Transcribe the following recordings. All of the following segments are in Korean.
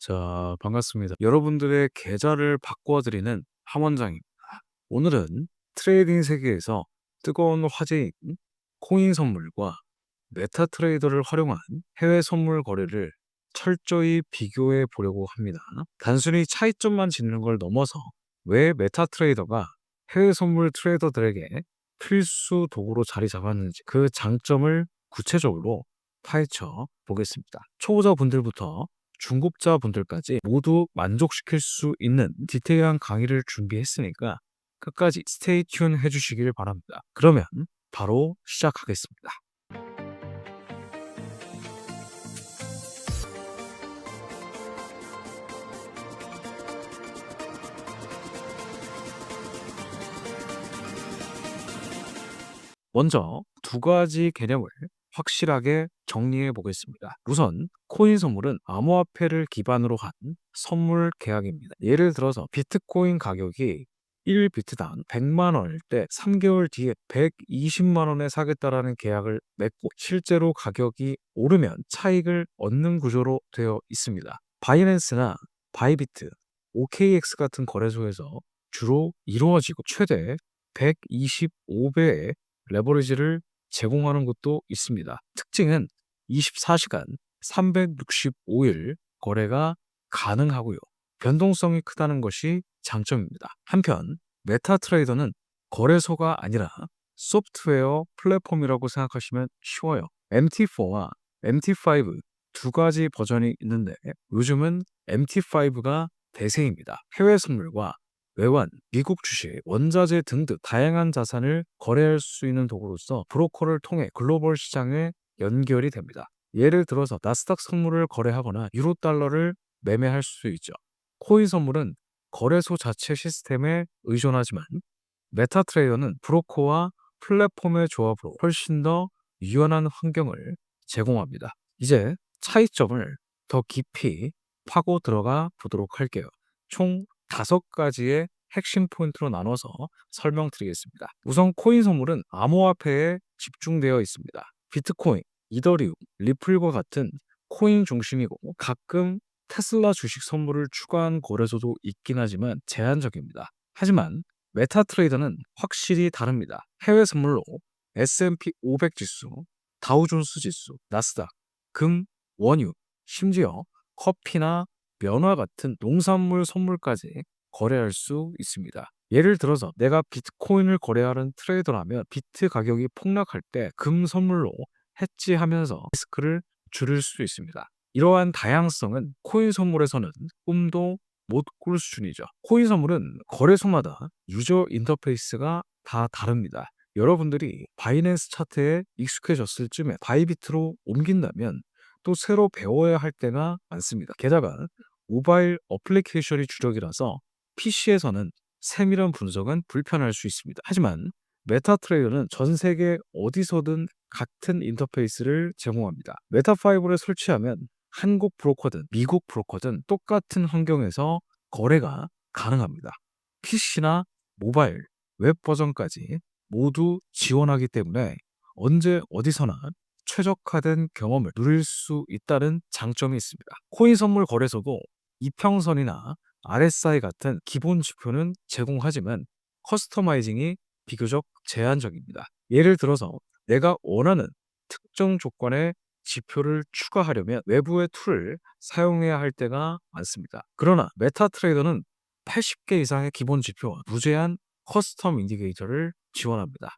자, 반갑습니다. 여러분들의 계좌를 바꿔 드리는 함원장입니다. 오늘은 트레이딩 세계에서 뜨거운 화제인 코인 선물과 메타 트레이더를 활용한 해외 선물 거래를 철저히 비교해 보려고 합니다. 단순히 차이점만 짓는 걸 넘어서 왜 메타 트레이더가 해외 선물 트레이더들에게 필수 도구로 자리 잡았는지 그 장점을 구체적으로 파헤쳐 보겠습니다. 초보자 분들부터 중급자 분들까지 모두 만족시킬 수 있는 디테일한 강의를 준비했으니까 끝까지 스테이 튠 해주시길 바랍니다. 그러면 바로 시작하겠습니다. 먼저 두 가지 개념을 확실하게 정리해 보겠습니다. 우선 코인 선물은 암호화폐를 기반으로 한 선물 계약입니다. 예를 들어서 비트코인 가격이 1비트당 100만 원일 때 3개월 뒤에 120만 원에 사겠다라는 계약을 맺고 실제로 가격이 오르면 차익을 얻는 구조로 되어 있습니다. 바이낸스나 바이비트, OKX 같은 거래소에서 주로 이루어지고 최대 125배의 레버리지를 제공하는 곳도 있습니다. 특징은 24시간 365일 거래가 가능하고요. 변동성이 크다는 것이 장점입니다. 한편 메타 트레이더는 거래소가 아니라 소프트웨어 플랫폼이라고 생각하시면 쉬워요. MT4와 MT5 두 가지 버전이 있는데 요즘은 MT5가 대세입니다. 해외 선물과 외환, 미국 주식, 원자재 등등 다양한 자산을 거래할 수 있는 도구로서 브로커를 통해 글로벌 시장에 연결이 됩니다. 예를 들어서 나스닥 선물을 거래하거나 유로 달러를 매매할 수 있죠. 코인 선물은 거래소 자체 시스템에 의존하지만 메타 트레이더는 브로커와 플랫폼의 조합으로 훨씬 더 유연한 환경을 제공합니다. 이제 차이점을 더 깊이 파고 들어가 보도록 할게요. 총 5가지의 핵심 포인트로 나눠서 설명드리겠습니다. 우선 코인 선물은 암호화폐에 집중되어 있습니다. 비트코인, 이더리움, 리플과 같은 코인 중심이고 가끔 테슬라 주식 선물을 추가한 거래소도 있긴 하지만 제한적입니다. 하지만 메타 트레이더는 확실히 다릅니다. 해외 선물로 S&P 500 지수, 다우존스 지수, 나스닥, 금, 원유, 심지어 커피나 면화 같은 농산물 선물까지 거래할 수 있습니다. 예를 들어서 내가 비트코인을 거래하는 트레이더라면 비트 가격이 폭락할 때 금 선물로 해지하면서 리스크를 줄일 수 있습니다. 이러한 다양성은 코인 선물에서는 꿈도 못 꿀 수준이죠. 코인 선물은 거래소마다 유저 인터페이스가 다 다릅니다. 여러분들이 바이낸스 차트에 익숙해졌을 쯤에 바이비트로 옮긴다면 또 새로 배워야 할 때가 많습니다. 게다가 모바일 어플리케이션이 주력이라서 PC에서는 세밀한 분석은 불편할 수 있습니다. 하지만 메타트레이더는 전 세계 어디서든 같은 인터페이스를 제공합니다. 메타5를 설치하면 한국 브로커든 미국 브로커든 똑같은 환경에서 거래가 가능합니다. PC나 모바일, 웹 버전까지 모두 지원하기 때문에 언제 어디서나 최적화된 경험을 누릴 수 있다는 장점이 있습니다. 코인 선물 거래소도 이평선이나 RSI 같은 기본 지표는 제공하지만 커스터마이징이 비교적 제한적입니다. 예를 들어서 내가 원하는 특정 조건의 지표를 추가하려면 외부의 툴을 사용해야 할 때가 많습니다. 그러나 메타 트레이더는 80개 이상의 기본 지표와 무제한 커스텀 인디케이터를 지원합니다.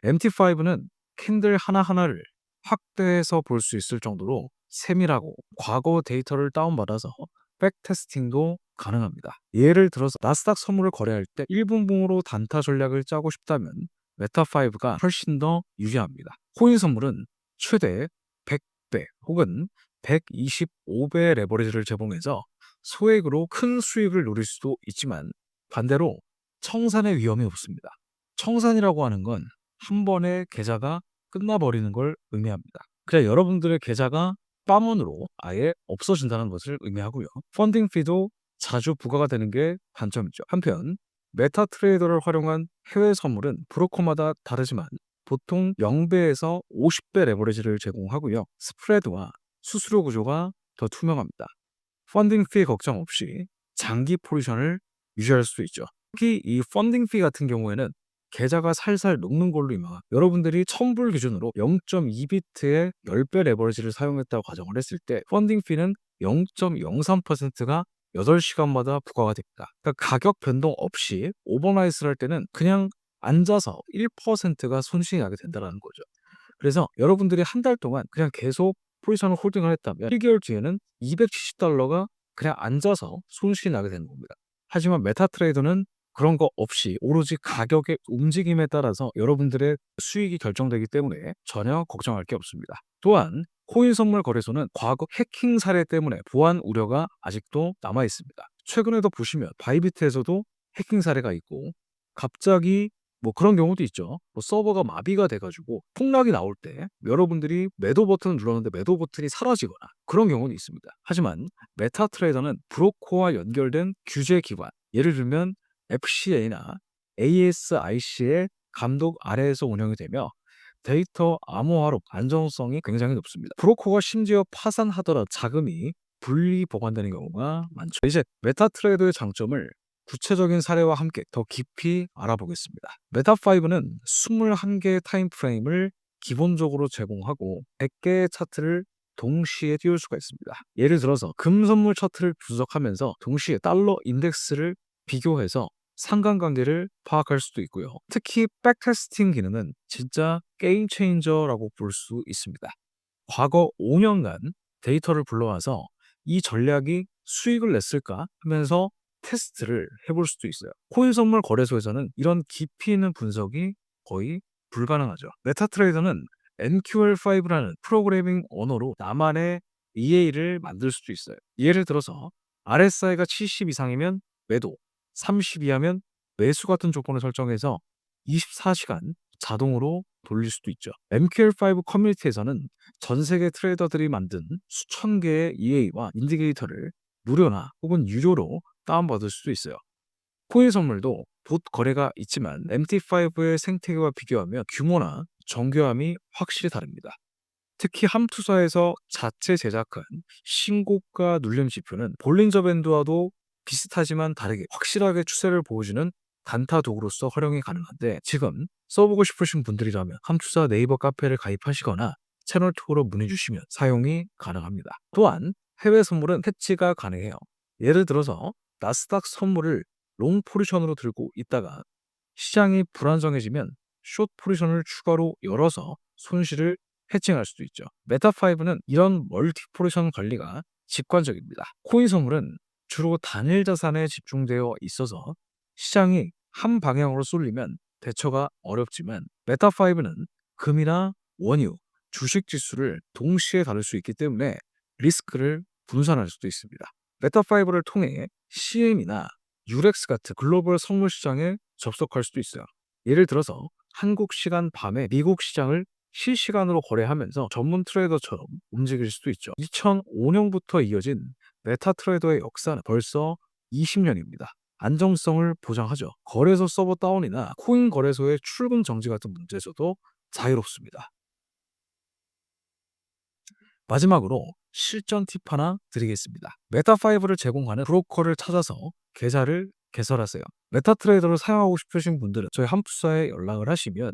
MT5는 캔들 하나하나를 확대해서 볼 수 있을 정도로 세밀하고 과거 데이터를 다운받아서 백테스팅도 가능합니다. 예를 들어서 나스닥 선물을 거래할 때 1분봉으로 단타 전략을 짜고 싶다면 메타5가 훨씬 더 유리합니다. 코인 선물은 최대 100배 혹은 125배의 레버리지를 제공해서 소액으로 큰 수익을 누릴 수도 있지만 반대로 청산의 위험이 없습니다. 청산이라고 하는 건 한 번에 계좌가 끝나버리는 걸 의미합니다. 그냥 여러분들의 계좌가 빠문으로 아예 없어진다는 것을 의미하고요. 펀딩 피도 자주 부과가 되는 게 단점이죠. 한편 메타 트레이더를 활용한 해외 선물은 브로커마다 다르지만 보통 0배에서 50배 레버리지를 제공하고요. 스프레드와 수수료 구조가 더 투명합니다. 펀딩 피 걱정 없이 장기 포지션을 유지할 수 있죠. 특히 이 펀딩 피 같은 경우에는 계좌가 살살 녹는 걸로 유명한, 여러분들이 1000불 기준으로 0.2비트의 10배 레버리지를 사용했다고 가정을 했을 때 펀딩 피는 0.03%가 8시간마다 부과가 됩니다. 그러니까 가격 변동 없이 오버나이트를 할 때는 그냥 앉아서 1%가 손실이 나게 된다는 거죠. 그래서 여러분들이 한 달 동안 그냥 계속 포지션을 홀딩을 했다면 1개월 뒤에는 $270가 그냥 앉아서 손실이 나게 되는 겁니다. 하지만 메타트레이더는 그런 거 없이 오로지 가격의 움직임에 따라서 여러분들의 수익이 결정되기 때문에 전혀 걱정할 게 없습니다. 또한 코인 선물 거래소는 과거 해킹 사례 때문에 보안 우려가 아직도 남아 있습니다. 최근에도 보시면 바이비트에서도 해킹 사례가 있고, 갑자기 뭐 그런 경우도 있죠. 뭐 서버가 마비가 돼가지고 폭락이 나올 때 여러분들이 매도 버튼을 눌렀는데 매도 버튼이 사라지거나 그런 경우는 있습니다. 하지만 메타트레이더는 브로커와 연결된 규제 기관, 예를 들면 FCA나 ASIC의 감독 아래에서 운영이 되며 데이터 암호화로 안정성이 굉장히 높습니다. 브로커가 심지어 파산하더라도 자금이 분리 보관되는 경우가 많죠. 이제 메타트레이더의 장점을 구체적인 사례와 함께 더 깊이 알아보겠습니다. 메타5는 21개의 타임프레임을 기본적으로 제공하고 100개의 차트를 동시에 띄울 수가 있습니다. 예를 들어서 금 선물 차트를 분석하면서 동시에 달러 인덱스를 비교해서 상관관계를 파악할 수도 있고요. 특히 백테스팅 기능은 진짜 게임 체인저라고 볼 수 있습니다. 과거 5년간 데이터를 불러와서 이 전략이 수익을 냈을까 하면서 테스트를 해볼 수도 있어요. 코인 선물 거래소에서는 이런 깊이 있는 분석이 거의 불가능하죠. 메타트레이더는 NQL5라는 프로그래밍 언어로 나만의 EA를 만들 수도 있어요. 예를 들어서 RSI가 70 이상이면 매도, 30 이하면 매수 같은 조건을 설정해서 24시간 자동으로 돌릴 수도 있죠. MQL5 커뮤니티에서는 전 세계 트레이더들이 만든 수천 개의 EA와 인디케이터를 무료나 혹은 유료로 다운받을 수도 있어요. 코인 선물도 봇 거래가 있지만 MT5의 생태계와 비교하면 규모나 정교함이 확실히 다릅니다. 특히 함투사에서 자체 제작한 신고가 눌림 지표는 볼린저 밴드와도 비슷하지만 다르게 확실하게 추세를 보여주는 단타 도구로서 활용이 가능한데, 지금 써보고 싶으신 분들이라면 함투사 네이버 카페를 가입하시거나 채널 투어로 문의 주시면 사용이 가능합니다. 또한 해외 선물은 해지가 가능해요. 예를 들어서 나스닥 선물을 롱 포지션으로 들고 있다가 시장이 불안정해지면 숏 포지션을 추가로 열어서 손실을 해칭할 수도 있죠. 메타5는 이런 멀티 포지션 관리가 직관적입니다. 코인 선물은 주로 단일 자산에 집중되어 있어서 시장이 한 방향으로 쏠리면 대처가 어렵지만, 메타5는 금이나 원유, 주식 지수를 동시에 다룰 수 있기 때문에 리스크를 분산할 수도 있습니다. 메타5를 통해 CM이나 유렉스 같은 글로벌 선물 시장에 접속할 수도 있어요. 예를 들어서 한국 시간 밤에 미국 시장을 실시간으로 거래하면서 전문 트레이더처럼 움직일 수도 있죠. 2005년부터 이어진 메타트레이더의 역사는 벌써 20년입니다. 안정성을 보장하죠. 거래소 서버 다운이나 코인 거래소의 출금 정지 같은 문제에서도 자유롭습니다. 마지막으로 실전 팁 하나 드리겠습니다. 메타5를 제공하는 브로커를 찾아서 계좌를 개설하세요. 메타트레이더를 사용하고 싶으신 분들은 저희 함투사에 연락을 하시면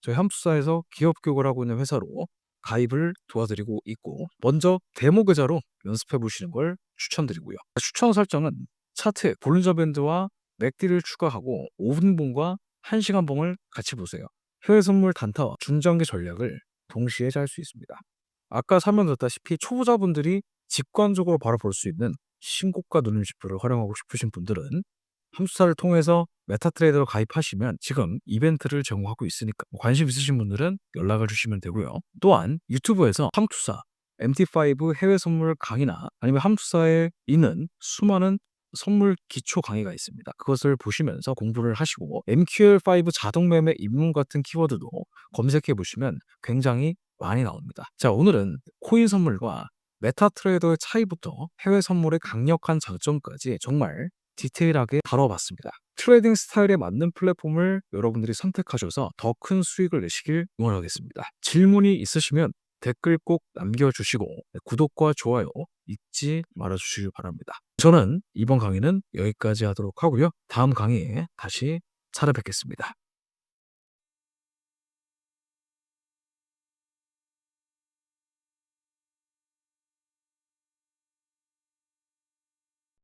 저희 함투사에서 기업 교육을 하고 있는 회사로 가입을 도와드리고 있고, 먼저 데모 계좌로 연습해 보시는 걸 추천드리고요. 추천 설정은 차트, 볼린저 밴드와 맥디를 추가하고 5분 봉과 1시간 봉을 같이 보세요. 해외 선물 단타와 중장기 전략을 동시에 짤 수 있습니다. 아까 설명드렸다시피 초보자분들이 직관적으로 바로 볼 수 있는 신고가 누림 지표를 활용하고 싶으신 분들은 함수사를 통해서 메타트레이더로 가입하시면 지금 이벤트를 제공하고 있으니까 관심 있으신 분들은 연락을 주시면 되고요. 또한 유튜브에서 함투사, MT5 해외 선물 강의나 아니면 함투사에 있는 수많은 선물 기초 강의가 있습니다. 그것을 보시면서 공부를 하시고 MQL5 자동 매매 입문 같은 키워드도 검색해 보시면 굉장히 많이 나옵니다. 자, 오늘은 코인 선물과 메타트레이더의 차이부터 해외 선물의 강력한 장점까지 정말 디테일하게 다뤄봤습니다. 트레이딩 스타일에 맞는 플랫폼을 여러분들이 선택하셔서 더 큰 수익을 내시길 응원하겠습니다. 질문이 있으시면 댓글 꼭 남겨주시고 구독과 좋아요 잊지 말아주시기 바랍니다. 저는 이번 강의는 여기까지 하도록 하고요. 다음 강의에 다시 찾아뵙겠습니다.